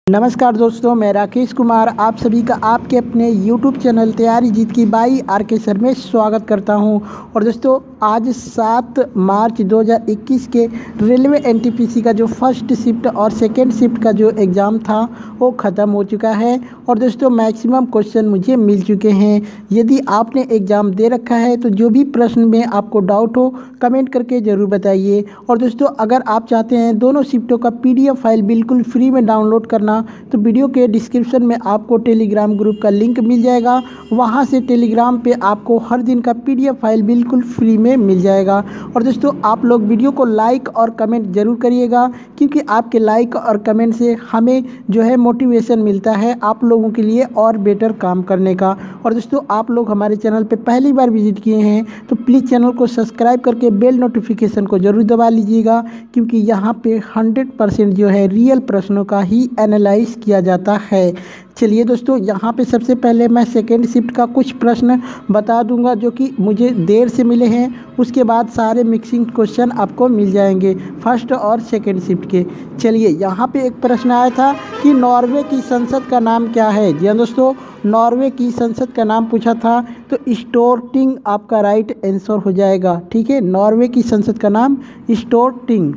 नमस्कार दोस्तों, मैं राकेश कुमार आप सभी का आपके अपने YouTube चैनल तैयारी जीत की बाई RK सर में स्वागत करता हूं। और दोस्तों आज 7 मार्च 2021 के रेलवे NTPC का जो फर्स्ट शिफ्ट और सेकेंड शिफ्ट का जो एग्ज़ाम था वो ख़त्म हो चुका है। और दोस्तों मैक्सिमम क्वेश्चन मुझे मिल चुके हैं। यदि आपने एग्ज़ाम दे रखा है तो जो भी प्रश्न में आपको डाउट हो कमेंट करके ज़रूर बताइए। और दोस्तों अगर आप चाहते हैं दोनों शिफ्टों का PDF फाइल बिल्कुल फ्री में डाउनलोड करना तो वीडियो के डिस्क्रिप्शन में आपको टेलीग्राम ग्रुप का लिंक मिल जाएगा। वहां से टेलीग्राम पे आपको हर दिन का PDF फाइल बिल्कुल फ्री में मिल जाएगा। और दोस्तों आप लोग वीडियो को लाइक और कमेंट ज़रूर करिएगा, क्योंकि आपके लाइक और कमेंट से हमें जो है मोटिवेशन मिलता है आप लोगों के लिए और बेटर काम करने का। और दोस्तों आप लोग हमारे चैनल पे पहली बार विजिट किए हैं तो प्लीज़ चैनल को सब्सक्राइब करके बेल नोटिफिकेशन को ज़रूर दबा लीजिएगा, क्योंकि यहाँ पे 100% जो है रियल प्रश्नों का ही एनालाइज किया जाता है। चलिए दोस्तों यहाँ पे सबसे पहले मैं सेकेंड शिफ्ट का कुछ प्रश्न बता दूंगा जो कि मुझे देर से मिले हैं। उसके बाद सारे मिक्सिंग क्वेश्चन आपको मिल जाएंगे फर्स्ट और सेकेंड शिफ्ट के। चलिए यहाँ पे एक प्रश्न आया था कि नॉर्वे की संसद का नाम क्या है। जी हाँ दोस्तों, नॉर्वे की संसद का नाम पूछा था तो स्टोर्टिंग आपका राइट आंसर हो जाएगा। ठीक है, नॉर्वे की संसद का नाम स्टोर्टिंग।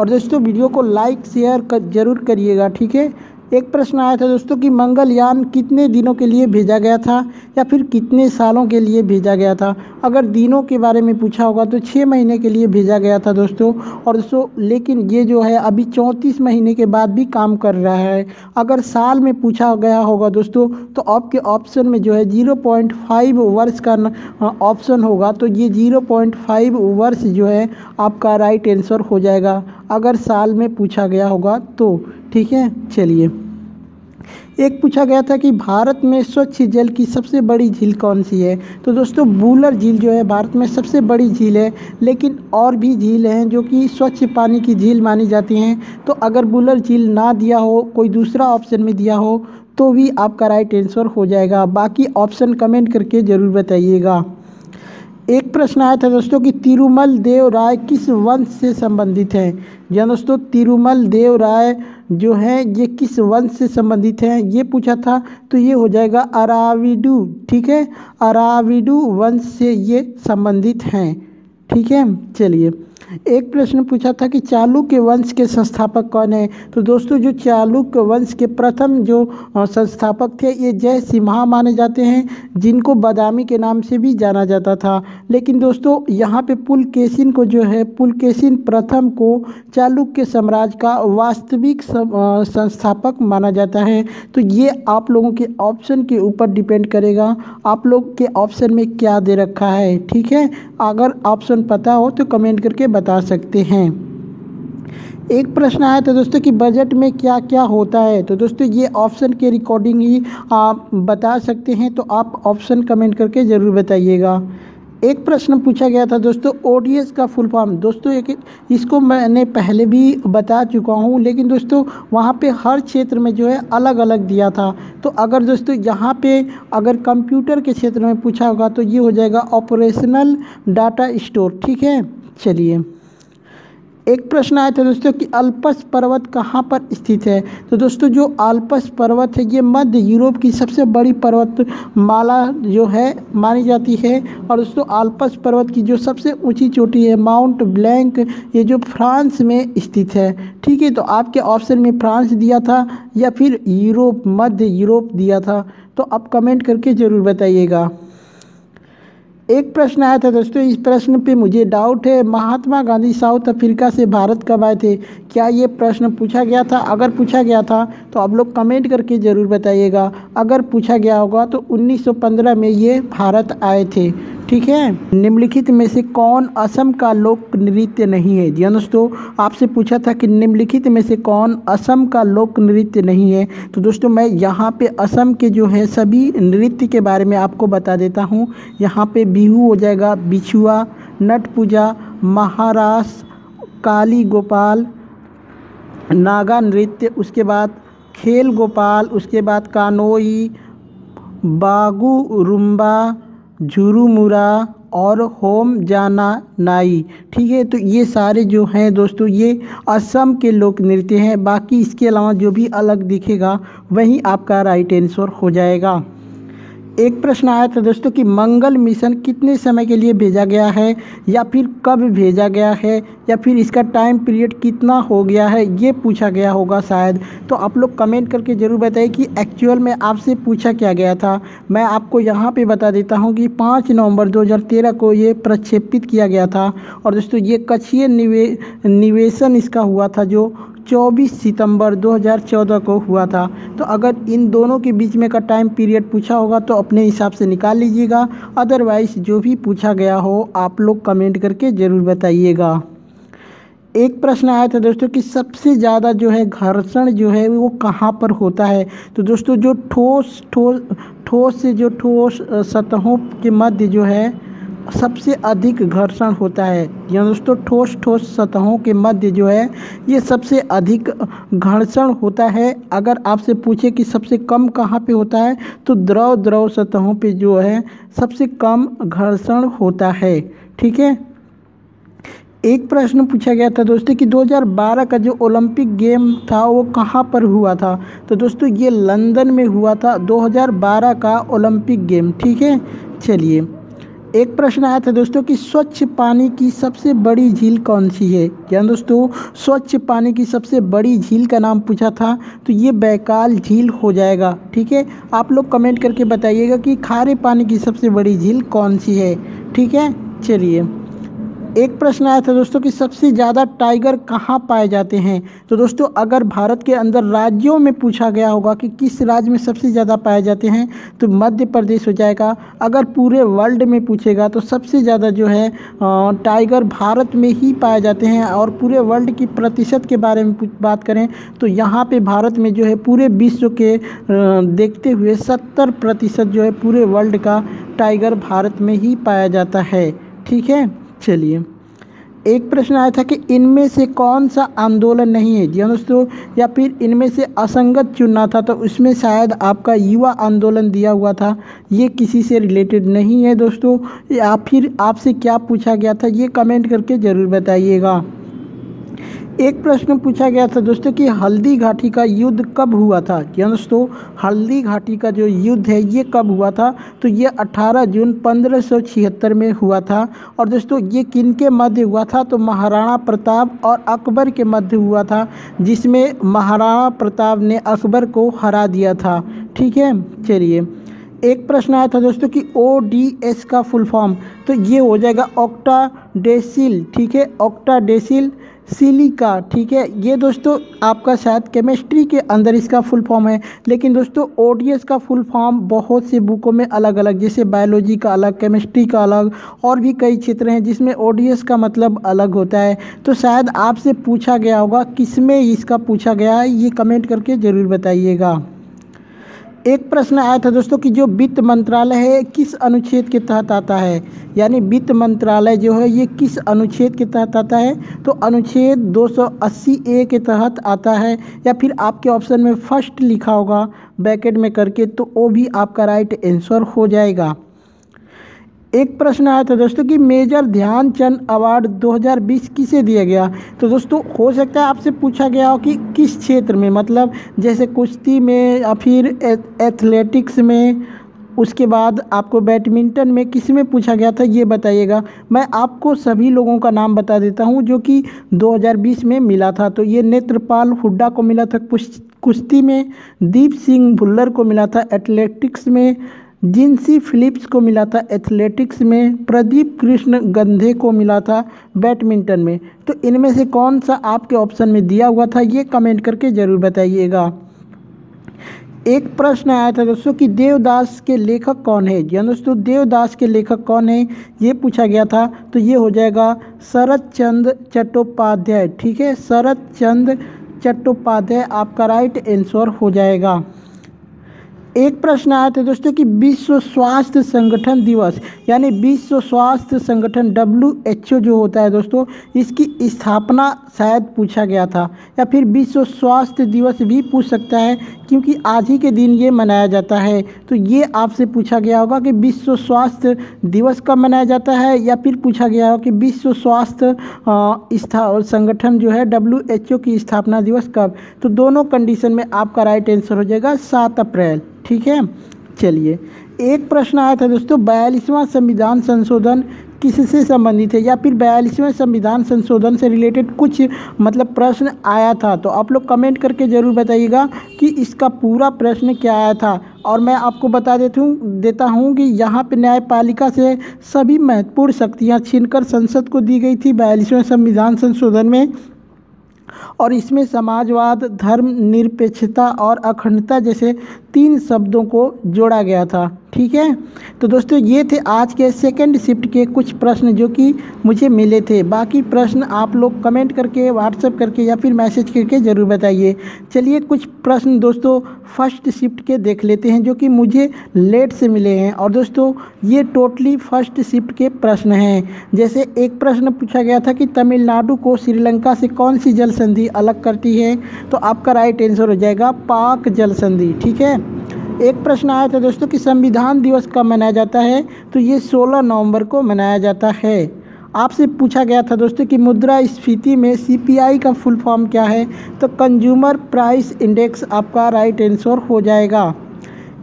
और दोस्तों वीडियो को लाइक शेयर जरूर करिएगा। ठीक है, एक प्रश्न आया था दोस्तों कि मंगलयान कितने दिनों के लिए भेजा गया था या फिर कितने सालों के लिए भेजा गया था। अगर दिनों के बारे में पूछा होगा तो 6 महीने के लिए भेजा गया था दोस्तों। और दोस्तों लेकिन ये जो है अभी 34 महीने के बाद भी काम कर रहा है। अगर साल में पूछा गया होगा दोस्तों तो आपके ऑप्शन में जो है 0.5 वर्ष का ऑप्शन होगा, तो ये 0.5 वर्ष जो है आपका राइट आंसर हो जाएगा अगर साल में पूछा गया होगा तो। ठीक है, चलिए एक पूछा गया था कि भारत में स्वच्छ जल की सबसे बड़ी झील कौन सी है। तो दोस्तों वुलर झील जो है भारत में सबसे बड़ी झील है, लेकिन और भी झील हैं जो कि स्वच्छ पानी की झील मानी जाती हैं। तो अगर वुलर झील ना दिया हो, कोई दूसरा ऑप्शन में दिया हो तो भी आपका राइट आंसर हो जाएगा। बाकी ऑप्शन कमेंट करके ज़रूर बताइएगा। एक प्रश्न आया था दोस्तों कि तिरुमल देव राय किस वंश से संबंधित हैं। जी दोस्तों, तिरुमल देव राय जो है ये किस वंश से संबंधित हैं ये पूछा था, तो ये हो जाएगा अराविडू। ठीक है, अराविडू वंश से ये संबंधित हैं। ठीक है, चलिए एक प्रश्न पूछा था कि चालुक्य वंश के संस्थापक कौन है। तो दोस्तों जो चालुक्य वंश के प्रथम जो संस्थापक थे ये जय सिम्हा माने जाते हैं, जिनको बादामी के नाम से भी जाना जाता था। लेकिन दोस्तों यहाँ पे पुलकेशिन को जो है पुलकेशिन प्रथम को चालुक्य साम्राज्य का वास्तविक संस्थापक माना जाता है। तो ये आप लोगों के ऑप्शन के ऊपर डिपेंड करेगा, आप लोग के ऑप्शन में क्या दे रखा है। ठीक है, अगर ऑप्शन पता हो तो कमेंट करके बता सकते हैं। एक प्रश्न आया था दोस्तों कि बजट में क्या क्या होता है। तो दोस्तों ये ऑप्शन के रिकॉर्डिंग ही आप बता सकते हैं, तो आप ऑप्शन कमेंट करके ज़रूर बताइएगा। एक प्रश्न पूछा गया था दोस्तों ODS का फुल फॉर्म। दोस्तों इसको मैंने पहले भी बता चुका हूँ, लेकिन दोस्तों वहाँ पे हर क्षेत्र में जो है अलग अलग दिया था। तो अगर दोस्तों यहाँ पे अगर कंप्यूटर के क्षेत्र में पूछा होगा तो ये हो जाएगा ऑपरेशनल डाटा स्टोर। ठीक है, चलिए एक प्रश्न आया था दोस्तों कि अल्पस पर्वत कहाँ पर स्थित है। तो दोस्तों जो अल्पस पर्वत है ये मध्य यूरोप की सबसे बड़ी पर्वत माला जो है मानी जाती है। और दोस्तों अल्पस पर्वत की जो सबसे ऊंची चोटी है माउंट ब्लैंक, ये जो फ्रांस में स्थित है। ठीक है, तो आपके ऑप्शन में फ्रांस दिया था या फिर यूरोप, मध्य यूरोप दिया था, तो आप कमेंट करके ज़रूर बताइएगा। एक प्रश्न आया था दोस्तों, इस प्रश्न पे मुझे डाउट है, महात्मा गांधी साउथ अफ्रीका से भारत कब आए थे। क्या ये प्रश्न पूछा गया था। अगर पूछा गया था तो आप लोग कमेंट करके ज़रूर बताइएगा। अगर पूछा गया होगा तो 1915 में ये भारत आए थे। ठीक है, निम्नलिखित में से कौन असम का लोक नृत्य नहीं है। जी दोस्तों आपसे पूछा था कि निम्नलिखित में से कौन असम का लोक नृत्य नहीं है। तो दोस्तों मैं यहाँ पे असम के जो है सभी नृत्य के बारे में आपको बता देता हूँ। यहाँ पे बिहू हो जाएगा, बिछुआ, नट पूजा, महारास, काली गोपाल, नागा नृत्य, उसके बाद खेल गोपाल, उसके बाद कानोई, बागू रुम्बा, झुरुमुरा और होम जाना नाई। ठीक है, तो ये सारे जो हैं दोस्तों ये असम के लोक नृत्य हैं। बाकी इसके अलावा जो भी अलग दिखेगा वही आपका राइट आंसर हो जाएगा। एक प्रश्न आया था दोस्तों कि मंगल मिशन कितने समय के लिए भेजा गया है, या फिर कब भेजा गया है, या फिर इसका टाइम पीरियड कितना हो गया है, ये पूछा गया होगा शायद। तो आप लोग कमेंट करके ज़रूर बताइए कि एक्चुअल में आपसे पूछा क्या गया था। मैं आपको यहाँ पे बता देता हूँ कि 5 नवंबर 2013 को ये प्रक्षेपित किया गया था। और दोस्तों ये कक्षीय निवेशन इसका हुआ था जो 24 सितंबर 2014 को हुआ था। तो अगर इन दोनों के बीच में का टाइम पीरियड पूछा होगा तो अपने हिसाब से निकाल लीजिएगा। अदरवाइज़ जो भी पूछा गया हो आप लोग कमेंट करके ज़रूर बताइएगा। एक प्रश्न आया था दोस्तों कि सबसे ज़्यादा जो है घर्षण जो है वो कहाँ पर होता है। तो दोस्तों जो ठोस से जो ठोस सतहों के मध्य जो है सबसे अधिक घर्षण होता है। या दोस्तों ठोस सतहों के मध्य जो है ये सबसे अधिक घर्षण होता है। अगर आपसे पूछे कि सबसे कम कहाँ पे होता है तो द्रव सतहों पे जो है सबसे कम घर्षण होता है। ठीक है। एक प्रश्न पूछा गया था दोस्तों कि 2012 का जो ओलंपिक गेम था वो कहाँ पर हुआ था। तो दोस्तों ये लंदन में हुआ था 2012 का ओलंपिक गेम। ठीक है। चलिए, एक प्रश्न आया था दोस्तों कि स्वच्छ पानी की सबसे बड़ी झील कौन सी है। क्या दोस्तों स्वच्छ पानी की सबसे बड़ी झील का नाम पूछा था तो ये बैकाल झील हो जाएगा। ठीक है, आप लोग कमेंट करके बताइएगा कि खारे पानी की सबसे बड़ी झील कौन सी है। ठीक है। चलिए, एक प्रश्न आया था दोस्तों कि सबसे ज़्यादा टाइगर कहाँ पाए जाते हैं। तो दोस्तों अगर भारत के अंदर राज्यों में पूछा गया होगा कि किस राज्य में सबसे ज़्यादा पाए जाते हैं तो मध्य प्रदेश हो जाएगा। अगर पूरे वर्ल्ड में पूछेगा तो सबसे ज़्यादा जो है टाइगर भारत में ही पाए जाते हैं। और पूरे वर्ल्ड की प्रतिशत के बारे में बात करें तो यहाँ पे भारत में जो है पूरे विश्व के देखते हुए 70% जो है पूरे वर्ल्ड का टाइगर भारत में ही पाया जाता है। ठीक है। चलिए, एक प्रश्न आया था कि इनमें से कौन सा आंदोलन नहीं है। जी दोस्तों, या फिर इनमें से असंगत चुनना था तो उसमें शायद आपका युवा आंदोलन दिया हुआ था। ये किसी से रिलेटेड नहीं है दोस्तों। या फिर आपसे क्या पूछा गया था ये कमेंट करके ज़रूर बताइएगा। एक प्रश्न पूछा गया था दोस्तों कि हल्दी घाटी का युद्ध कब हुआ था। क्या दोस्तों हल्दी घाटी का जो युद्ध है ये कब हुआ था तो ये 18 जून 1576 में हुआ था। और दोस्तों ये किन के मध्य हुआ था तो महाराणा प्रताप और अकबर के मध्य हुआ था, जिसमें महाराणा प्रताप ने अकबर को हरा दिया था। ठीक है। चलिए, एक प्रश्न आया था दोस्तों कि ODS का फुल फॉर्म तो ये हो जाएगा ऑक्टाडेसिल। ठीक है, ऑक्टाडेसिल सिलिका। ठीक है, ये दोस्तों आपका शायद केमिस्ट्री के अंदर इसका फुल फॉर्म है। लेकिन दोस्तों ODS का फुल फॉर्म बहुत से बुकों में अलग अलग, जैसे बायोलॉजी का अलग, केमिस्ट्री का अलग, और भी कई क्षेत्र हैं जिसमें ODS का मतलब अलग होता है। तो शायद आपसे पूछा गया होगा किसमें इसका पूछा गया है, ये कमेंट करके ज़रूर बताइएगा। एक प्रश्न आया था दोस्तों कि जो वित्त मंत्रालय है किस अनुच्छेद के तहत आता है। यानी वित्त मंत्रालय जो है ये किस अनुच्छेद के तहत आता है तो अनुच्छेद 280A के तहत आता है। या फिर आपके ऑप्शन में फर्स्ट लिखा होगा ब्रैकेट में करके तो वो भी आपका राइट आंसर हो जाएगा। एक प्रश्न आया था दोस्तों कि मेजर ध्यानचंद अवार्ड 2020 किसे दिया गया। तो दोस्तों हो सकता है आपसे पूछा गया हो कि किस क्षेत्र में, मतलब जैसे कुश्ती में या फिर एथलेटिक्स में, उसके बाद आपको बैडमिंटन में किस में पूछा गया था ये बताइएगा। मैं आपको सभी लोगों का नाम बता देता हूँ जो कि 2020 में मिला था। तो ये नेत्रपाल हुड्डा को मिला था कुश्ती में, दीप सिंह भुल्लर को मिला था एथलेटिक्स में, जिंसी फिलिप्स को मिला था एथलेटिक्स में, प्रदीप कृष्ण गंधे को मिला था बैडमिंटन में। तो इनमें से कौन सा आपके ऑप्शन में दिया हुआ था ये कमेंट करके ज़रूर बताइएगा। एक प्रश्न आया था दोस्तों कि देवदास के लेखक कौन है। जी दोस्तों देवदास के लेखक कौन है ये पूछा गया था। तो ये हो जाएगा शरत चंद्र चट्टोपाध्याय। ठीक है, शरत चंद्र चट्टोपाध्याय आपका राइट आंसर हो जाएगा। एक प्रश्न आया था दोस्तों कि विश्व स्वास्थ्य संगठन दिवस यानी विश्व स्वास्थ्य संगठन WHO जो होता है दोस्तों, इसकी स्थापना शायद पूछा गया था, या फिर विश्व स्वास्थ्य दिवस भी पूछ सकता है क्योंकि आज ही के दिन ये मनाया जाता है। तो ये आपसे पूछा गया होगा कि विश्व स्वास्थ्य दिवस कब मनाया जाता है, या फिर पूछा गया होगा कि विश्व स्वास्थ्य संगठन जो है WHO की स्थापना दिवस कब। तो दोनों कंडीशन में आपका राइट आंसर हो जाएगा 7 अप्रैल। ठीक है, चलिए एक प्रश्न आया था दोस्तों, 42वां संविधान संशोधन किससे संबंधित है, या फिर 42वें संविधान संशोधन से रिलेटेड कुछ मतलब प्रश्न आया था। तो आप लोग कमेंट करके ज़रूर बताइएगा कि इसका पूरा प्रश्न क्या आया था। और मैं आपको बता देता हूँ कि यहाँ पे न्यायपालिका से सभी महत्वपूर्ण शक्तियाँ छीनकर संसद को दी गई थी 42वें संविधान संशोधन में, और इसमें समाजवाद, धर्मनिरपेक्षता और अखंडता जैसे 3 शब्दों को जोड़ा गया था। ठीक है, तो दोस्तों ये थे आज के सेकंड शिफ्ट के कुछ प्रश्न जो कि मुझे मिले थे। बाकी प्रश्न आप लोग कमेंट करके, व्हाट्सएप करके या फिर मैसेज करके ज़रूर बताइए। चलिए कुछ प्रश्न दोस्तों फर्स्ट शिफ्ट के देख लेते हैं जो कि मुझे लेट से मिले हैं। और दोस्तों ये टोटली फर्स्ट शिफ्ट के प्रश्न हैं। जैसे एक प्रश्न पूछा गया था कि तमिलनाडु को श्रीलंका से कौन सी जल संधि अलग करती है, तो आपका राइट आंसर हो जाएगा पाक जल संधि। ठीक है, एक प्रश्न आया था दोस्तों कि संविधान दिवस कब मनाया जाता है, तो ये 16 नवंबर को मनाया जाता है। आपसे पूछा गया था दोस्तों कि मुद्रास्फीति में CPI का फुल फॉर्म क्या है, तो कंज्यूमर प्राइस इंडेक्स आपका राइट आंसर हो जाएगा।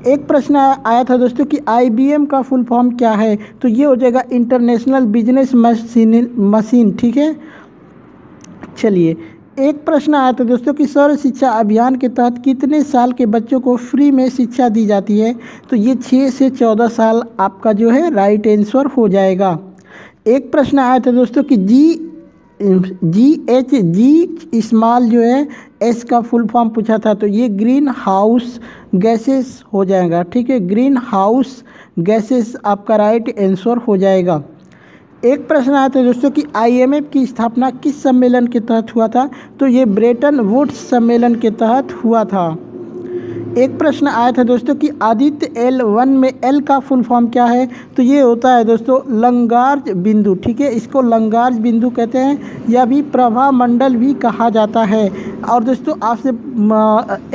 एक प्रश्न आया था दोस्तों कि IBM का फुल फॉर्म क्या है, तो ये हो जाएगा इंटरनेशनल बिजनेस मशीन। ठीक है, चलिए एक प्रश्न आया था दोस्तों कि सर्व शिक्षा अभियान के तहत कितने साल के बच्चों को फ्री में शिक्षा दी जाती है, तो ये 6 से 14 साल आपका जो है राइट आंसर हो जाएगा। एक प्रश्न आया था दोस्तों कि GHG स्मॉल जो है S का फुल फॉर्म पूछा था, तो ये ग्रीन हाउस गैसेस हो जाएगा। ठीक है, ग्रीन हाउस गैसेस आपका राइट आंसर हो जाएगा। एक प्रश्न आया था दोस्तों कि IMF की स्थापना किस सम्मेलन के तहत हुआ था, तो ये ब्रेटन वुड्स सम्मेलन के तहत हुआ था। एक प्रश्न आया था दोस्तों कि आदित्य L1 में L का फुल फॉर्म क्या है, तो ये होता है दोस्तों लंगार्ज बिंदु। ठीक है, इसको लंगार्ज बिंदु कहते हैं, या भी प्रभा मंडल भी कहा जाता है। और दोस्तों आपसे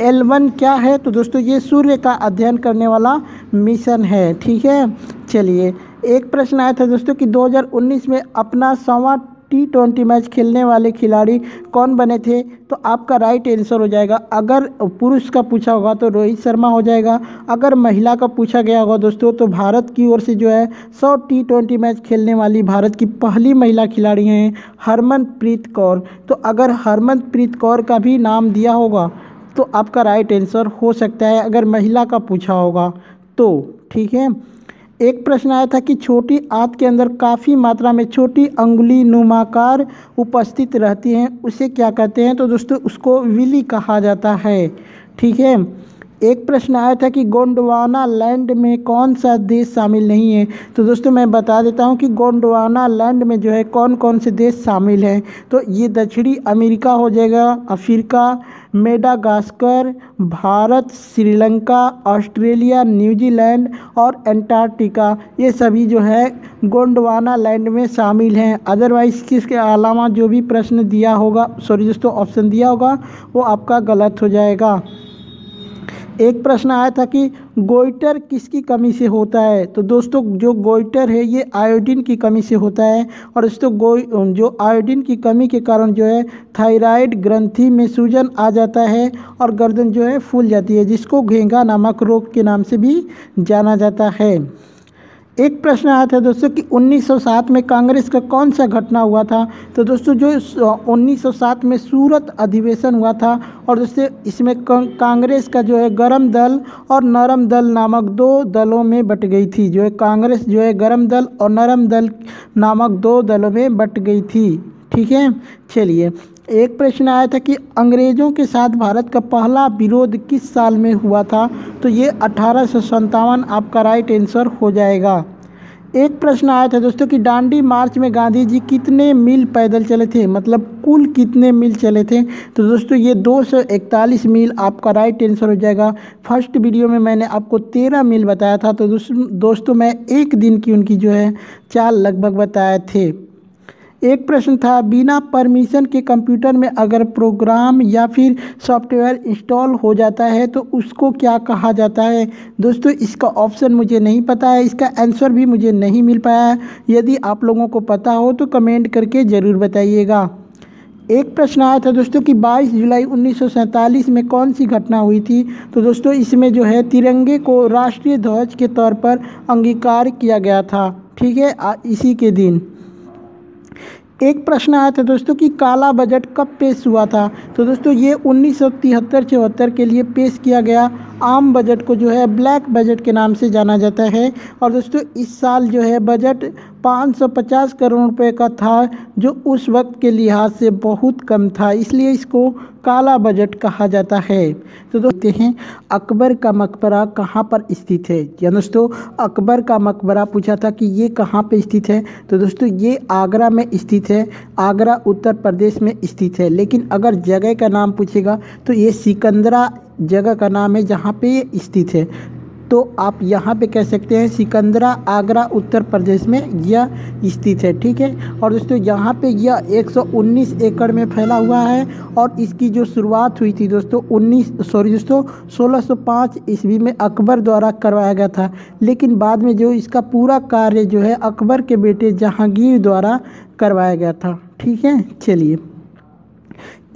L1 क्या है, तो दोस्तों ये सूर्य का अध्ययन करने वाला मिशन है। ठीक है, चलिए एक प्रश्न आया था दोस्तों कि 2019 में अपना 100वां T20 मैच खेलने वाले खिलाड़ी कौन बने थे, तो आपका राइट आंसर हो जाएगा, अगर पुरुष का पूछा होगा तो रोहित शर्मा हो जाएगा, अगर महिला का पूछा गया होगा दोस्तों तो भारत की ओर से जो है 100 T20 मैच खेलने वाली भारत की पहली महिला खिलाड़ी हैं हरमनप्रीत कौर। तो अगर हरमनप्रीत कौर का भी नाम दिया होगा तो आपका राइट आंसर हो सकता है, अगर महिला का पूछा होगा तो। ठीक है, एक प्रश्न आया था कि छोटी आंत के अंदर काफ़ी मात्रा में छोटी अंगुली नुमाकार उपस्थित रहती हैं, उसे क्या कहते हैं, तो दोस्तों उसको विली कहा जाता है। ठीक है, एक प्रश्न आया था कि गोंडवाना लैंड में कौन सा देश शामिल नहीं है, तो दोस्तों मैं बता देता हूं कि गोंडवाना लैंड में जो है कौन कौन से देश शामिल हैं। तो ये दक्षिणी अमेरिका हो जाएगा, Africa, Madagascar, Bharat, Sri Lanka, Australia, New Zealand और अंटार्कटिका, ये सभी जो है गोंडवाना लैंड में शामिल हैं। अदरवाइज किसके अलावा जो भी प्रश्न दिया होगा, सॉरी दोस्तों ऑप्शन दिया होगा, वो आपका गलत हो जाएगा। एक प्रश्न आया था कि गोइटर किसकी कमी से होता है, तो दोस्तों जो गोइटर है ये आयोडीन की कमी से होता है। और दोस्तों जो आयोडीन की कमी के कारण जो है थायराइड ग्रंथि में सूजन आ जाता है और गर्दन जो है फूल जाती है, जिसको घेंगा नामक रोग के नाम से भी जाना जाता है। एक प्रश्न आया था दोस्तों कि 1907 में कांग्रेस का कौन सा घटना हुआ था, तो दोस्तों जो 1907 में सूरत अधिवेशन हुआ था, और दोस्तों इसमें कांग्रेस का जो है गरम दल और नरम दल नामक 2 दलों में बट गई थी। जो है कांग्रेस जो है गरम दल और नरम दल नामक 2 दलों में बट गई थी। ठीक है, चलिए एक प्रश्न आया था कि अंग्रेज़ों के साथ भारत का पहला विरोध किस साल में हुआ था, तो ये 1857 आपका राइट आंसर हो जाएगा। एक प्रश्न आया था दोस्तों कि दांडी मार्च में गांधी जी कितने मील पैदल चले थे, मतलब कुल कितने मील चले थे। तो दोस्तों ये 241 मील आपका राइट आंसर हो जाएगा। फर्स्ट वीडियो में मैंने आपको 13 मील बताया था। तो दोस्तों मैं एक दिन की उनकी जो है चाल लगभग बताए थे। एक प्रश्न था, बिना परमिशन के कंप्यूटर में अगर प्रोग्राम या फिर सॉफ्टवेयर इंस्टॉल हो जाता है तो उसको क्या कहा जाता है। दोस्तों इसका ऑप्शन मुझे नहीं पता है, इसका आंसर भी मुझे नहीं मिल पाया है। यदि आप लोगों को पता हो तो कमेंट करके ज़रूर बताइएगा। एक प्रश्न आया था दोस्तों कि 22 जुलाई 1947 में कौन सी घटना हुई थी। तो दोस्तों इसमें जो है तिरंगे को राष्ट्रीय ध्वज के तौर पर अंगीकार किया गया था। ठीक है, इसी के दिन। एक प्रश्न आया था दोस्तों कि काला बजट कब पेश हुआ था। तो दोस्तों ये 1973-74 के लिए पेश किया गया आम बजट को जो है ब्लैक बजट के नाम से जाना जाता है। और दोस्तों इस साल जो है बजट 550 करोड़ रुपए का था, जो उस वक्त के लिहाज से बहुत कम था, इसलिए इसको काला बजट कहा जाता है। तो देखते हैं अकबर का मकबरा कहाँ पर स्थित है। या दोस्तों अकबर का मकबरा पूछा था कि ये कहाँ पे स्थित है। तो दोस्तों ये आगरा में स्थित है, आगरा उत्तर प्रदेश में स्थित है। लेकिन अगर जगह का नाम पूछेगा तो ये सिकंदरा जगह का नाम है जहाँ पे ये स्थित है। तो आप यहाँ पे कह सकते हैं सिकंदरा, आगरा उत्तर प्रदेश में यह स्थित है। ठीक है, और दोस्तों यहाँ पे यह 119 एकड़ में फैला हुआ है। और इसकी जो शुरुआत हुई थी दोस्तों 1605 ईस्वी में अकबर द्वारा करवाया गया था। लेकिन बाद में जो इसका पूरा कार्य जो है अकबर के बेटे जहांगीर द्वारा करवाया गया था। ठीक है, चलिए।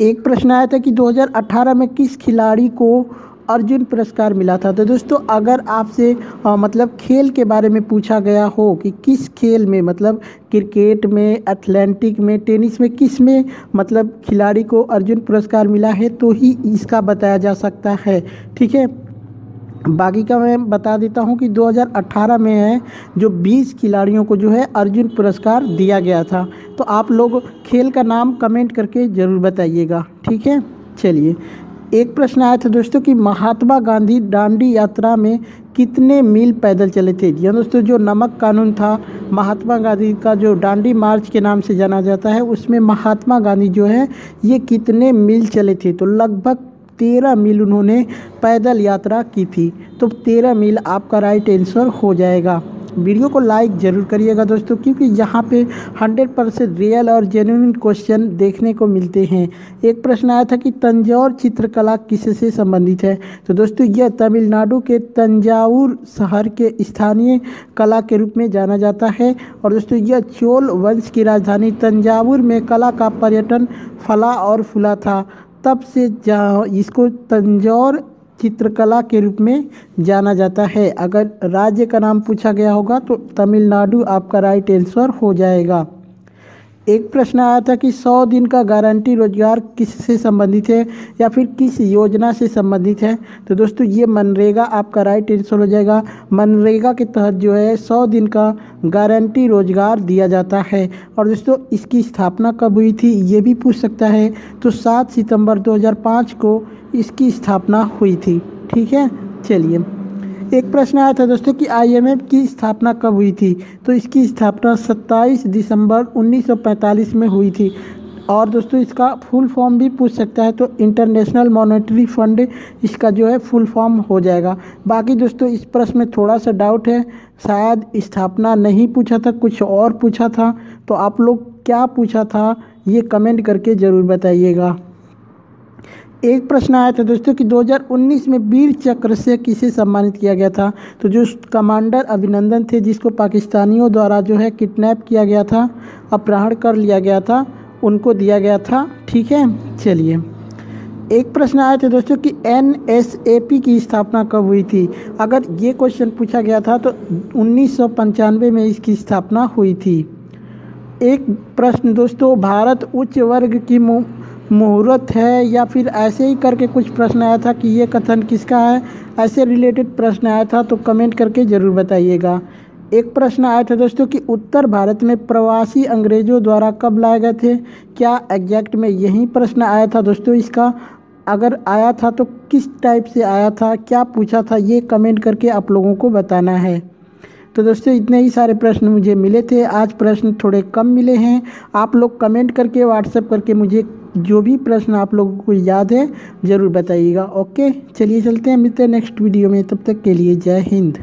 एक प्रश्न आया था कि 2018 में किस खिलाड़ी को अर्जुन पुरस्कार मिला था। तो दोस्तों अगर आपसे मतलब खेल के बारे में पूछा गया हो कि किस खेल में, मतलब क्रिकेट में, एथलेटिक में, टेनिस में, किस में मतलब खिलाड़ी को अर्जुन पुरस्कार मिला है, तो ही इसका बताया जा सकता है। ठीक है, बाकी का मैं बता देता हूं कि 2018 में है जो 20 खिलाड़ियों को जो है अर्जुन पुरस्कार दिया गया था। तो आप लोग खेल का नाम कमेंट करके ज़रूर बताइएगा। ठीक है, चलिए। एक प्रश्न आया था दोस्तों कि महात्मा गांधी दांडी यात्रा में कितने मील पैदल चले थे। या दोस्तों जो नमक कानून था महात्मा गांधी का, जो दांडी मार्च के नाम से जाना जाता है, उसमें महात्मा गांधी जो है ये कितने मील चले थे। तो लगभग 13 मील उन्होंने पैदल यात्रा की थी। तो 13 मील आपका राइट आंसर हो जाएगा। वीडियो को लाइक ज़रूर करिएगा दोस्तों, क्योंकि यहाँ पे 100% रियल और जेन्युइन क्वेश्चन देखने को मिलते हैं। एक प्रश्न आया था कि तंजौर चित्रकला किससे संबंधित है। तो दोस्तों यह तमिलनाडु के तंजावुर शहर के स्थानीय कला के रूप में जाना जाता है। और दोस्तों यह चोल वंश की राजधानी तंजावुर में कला का पर्यटन फला और फूला था। तब से इसको तंजौर चित्रकला के रूप में जाना जाता है। अगर राज्य का नाम पूछा गया होगा तो तमिलनाडु आपका राइट आंसर हो जाएगा। एक प्रश्न आया था कि 100 दिन का गारंटी रोजगार किससे संबंधित है या फिर किस योजना से संबंधित है। तो दोस्तों ये मनरेगा आपका राइट आंसर हो जाएगा। मनरेगा के तहत जो है 100 दिन का गारंटी रोजगार दिया जाता है। और दोस्तों इसकी स्थापना कब हुई थी ये भी पूछ सकता है। तो 7 सितंबर 2005 को इसकी स्थापना हुई थी। ठीक है, चलिए। एक प्रश्न आया था दोस्तों कि IMF की स्थापना कब हुई थी। तो इसकी स्थापना 27 दिसंबर 1945 में हुई थी। और दोस्तों इसका फुल फॉर्म भी पूछ सकता है, तो इंटरनेशनल मॉनेटरी फंड इसका जो है फुल फॉर्म हो जाएगा। बाकी दोस्तों इस प्रश्न में थोड़ा सा डाउट है, शायद स्थापना नहीं पूछा था, कुछ और पूछा था। तो आप लोग क्या पूछा था ये कमेंट करके ज़रूर बताइएगा। एक प्रश्न आया था दोस्तों कि 2019 में वीर चक्र से किसे सम्मानित किया गया था। तो जो कमांडर अभिनंदन थे, जिसको पाकिस्तानियों द्वारा जो है किडनैप किया गया था, अपहरण कर लिया गया था, उनको दिया गया था। ठीक है, चलिए। एक प्रश्न आया था दोस्तों कि NSAP की स्थापना कब हुई थी। अगर ये क्वेश्चन पूछा गया था तो 1995 में इसकी स्थापना हुई थी। एक प्रश्न दोस्तों, भारत उच्च वर्ग की मुहूर्त है या फिर ऐसे ही करके कुछ प्रश्न आया था कि ये कथन किसका है। ऐसे रिलेटेड प्रश्न आया था तो कमेंट करके ज़रूर बताइएगा। एक प्रश्न आया था दोस्तों कि उत्तर भारत में प्रवासी अंग्रेजों द्वारा कब लाए गए थे। क्या एग्जैक्ट में यही प्रश्न आया था दोस्तों इसका। अगर आया था तो किस टाइप से आया था, क्या पूछा था, ये कमेंट करके आप लोगों को बताना है। तो दोस्तों इतने ही सारे प्रश्न मुझे मिले थे, आज प्रश्न थोड़े कम मिले हैं। आप लोग कमेंट करके व्हाट्सएप करके मुझे जो भी प्रश्न आप लोगों को याद है ज़रूर बताइएगा। ओके, चलिए चलते हैं, मिलते हैं नेक्स्ट वीडियो में, तब तक के लिए जय हिंद।